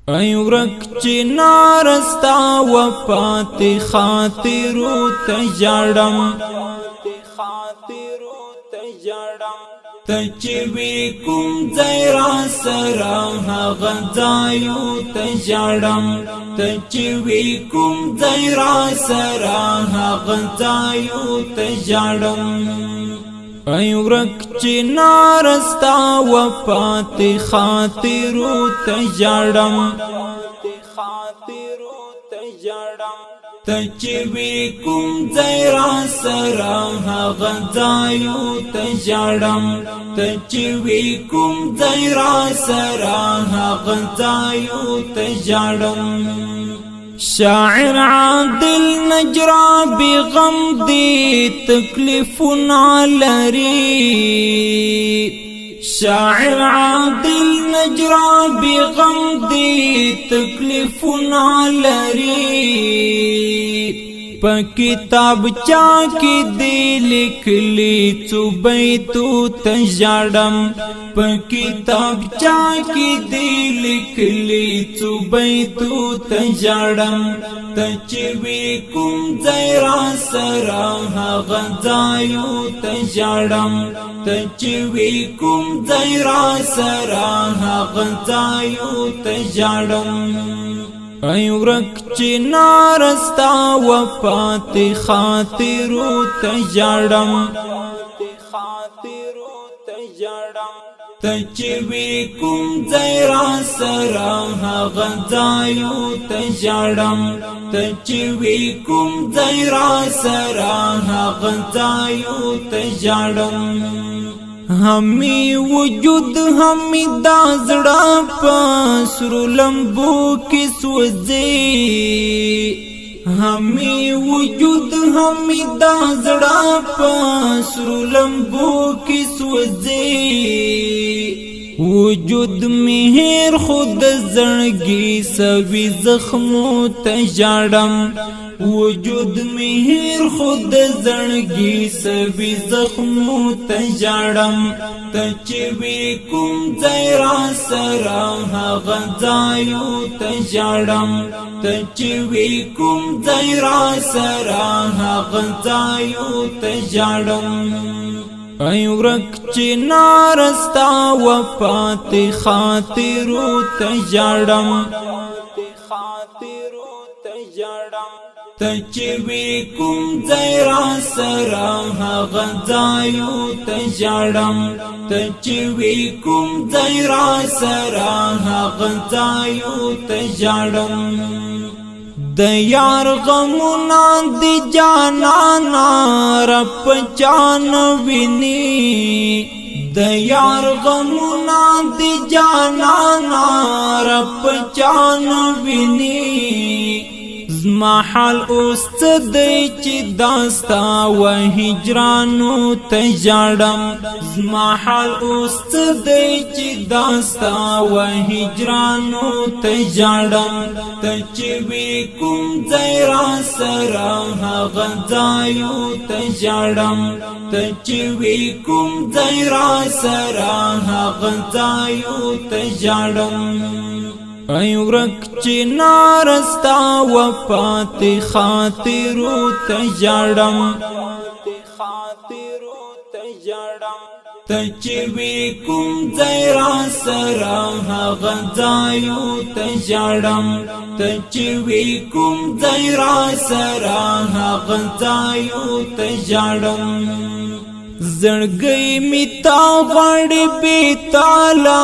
ای ورک چی نارستا وفات خاطرو تجاڑم تچوی کم زیرا سرا غزایو تجاڑم تچوی کم زیرا سرا غزایو تجاڑم ای ورک چی نارستا وفات خاطرو تجاڑم تچوی کم زیرا سرا غزایو تجاڑم تچوی کم زیرا سرا غزایو تجاڑم شاعر عادل نجرا بغم دی تکلیف نالری شاعر عادل نجرا بغم دی تکلیف نالری پا کتاب چاکی دی لکلی چو بیتو تجاڑم پا کتاب چاکی دی لکلی چو بیتو تجاڑم تچوی کم زیرا سرا غزایو تجاڑم تچوی کم زیرا سرا غزایو تجاڑم ای ورک چی نارستا وفات خاطرو تجاڑم تچوی کم زیرا سرا غزایو تجاڑم تچوی کم زیرا سرا غزایو تجاڑم ہمی وجود ہمی دازڑا پاسرو لمبو کی سوزی ہمی وجود ہمی دازڑا پاسرو لمبو کی سوزی وجود مہر خود زنگی سوی زخمو تجاڑم وجود مہر خود زنگی سوی زخمو تجاڑم تچوی کم زیرا سرا غزایو تجاڑم تچوی کم زیرا سرا غزایو تجاڑم ای ورک چی نارستا وفات خاطرو تجاڑم تچوی کم زیرا سرا غزایو تجاڑم تچوی کم زیرا سرا غزایو تجاڑم د یار غمونا دی جانانا رب جان ویني د یار غمونا دی جانانا رب جان ویني زما حال اوس دی چې داستا و هجرانو تجاڑم زما حال اوس دی چې داستا و هجرانو تجاڑم تچوی کم زیرا سرا غزایو تجاڑم تچوی کم زیرا سرا غزایو تجاڑم ای ورک چی نارستا وفات خاطرو تجاڑم تچوی کم زیرا سرا غزایو تجاڑم تچوی کم زیرا سرا غزایو تجاڑم زړګي میتا غړې بیتالا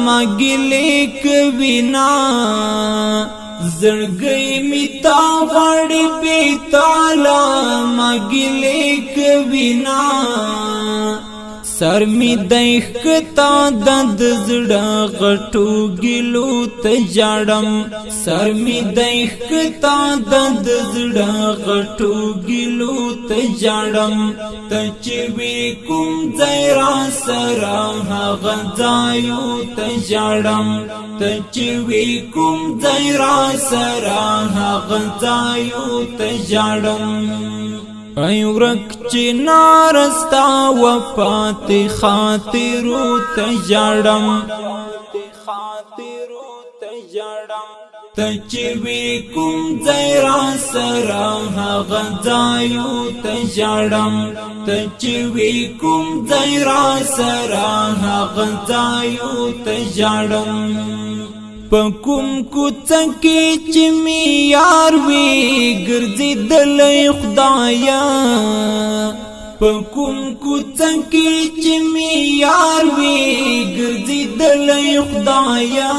مګلې کوینا زړګي میتا غړې بیتالا مګلې کوینا سر می دیخ کتا دند زړه غټو ګلو تجاڑم سر می دیخ کتا دند زړه غټو ګلو تجاڑم تچوی کم زیرا سرا غزایو تجاڑم تچوی کم زیرا سرا غزایو تجاڑم ای ورک چی نارستا وفات خاطرو تجاڑم تچوي کوم زیرا سرا هغه ځایو ته ژړم تچوي کوم زیرا سرا هغه ځایو ته ژړم پکوم کوڅه کې چې می یار وی ګرځېدلی خدایا پکوم کوڅه کې چې می یار وی ګرځېدلی خدایا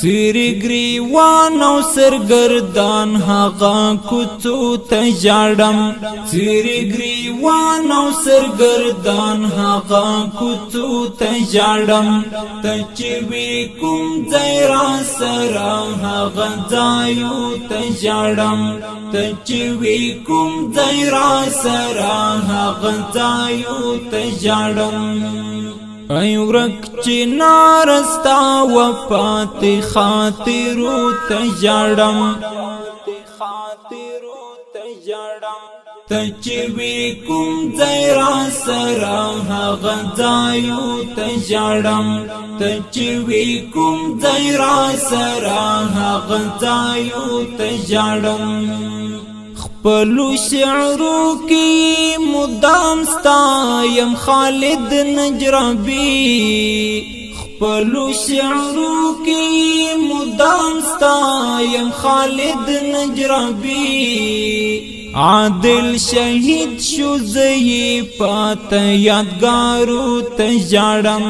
سری گریوان او سرگردان هغه کوڅو ته ژړم سری گریوان او سرگردان هغه کوڅو ته ژړم تچوي کوم زیرا سرا هغه ځایو ته ژړم تچوي کوم زیرا سرا هغه ځایو ته ژړم ای ورک چې نارستا وفات خاطرو ته ژړم تچوي کوم زیرا سرا هغه ځایو ته ژړم تچوي کوم زیرا سرا هغه ځایو ته ژړم خپلو شعرو کی مدام ستایم خالد نجربی خپلو شعرو کی مدام ستایم خالد نجربی عادل شهید شو زی پات یادگارو ته ژړم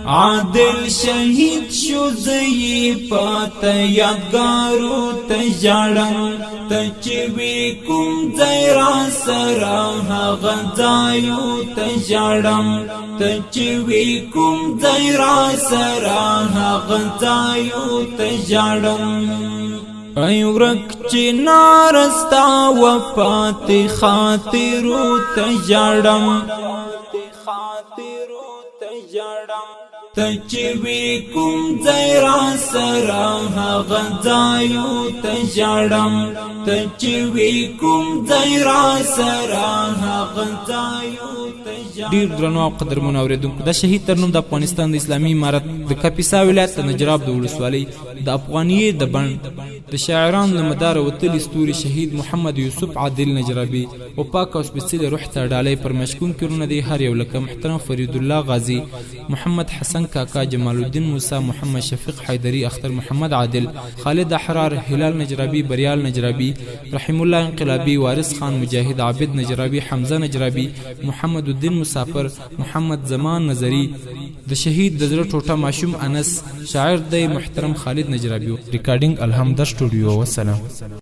عادل شهید شو زی پات یادگارو ته ژړم تچوي کوم زیرا سرا هغه ځایو ته ژړم تچوي کوم زیرا سرا هغه ځایو ته ژړم ای ورک چې نارستا وفات خاطرو ته ژړم تچوي کوم زیرا سرا هغه ځایو ته ژړم تچوي کوم زیرا سرا هغه ځایو ته ژړم ډیر درنو او قدرمنو اوریدونکو د شهید ترنم د افغانستان د اسلامي امارت د کاپیسا ولایت د نجراب د ولسوالۍ د افغانیه د بند د شاعران له مدار وتلی ستوري شهید محمد یوسف عادل نجرابی او پاک او سپیڅلې روح ته ډالۍ پر مشکون کړونه دی هر یو لکه محترم فرید الله غازی محمد حسن کاکا جمال الدین موسی محمد شفیق حیدری اختر محمد عادل خالد احرار هلال نجرابی بریال نجرابی رحم الله انقلابی وارث خان مجاهد عابد نجرابی حمزه نجرابی محمد الدین مسافر محمد زمان نظری د شهید د زړه ټوټه ماشوم انس شاعر د محترم خالد نجرابی ریکارډینګ الحمد سټوډیو والسلام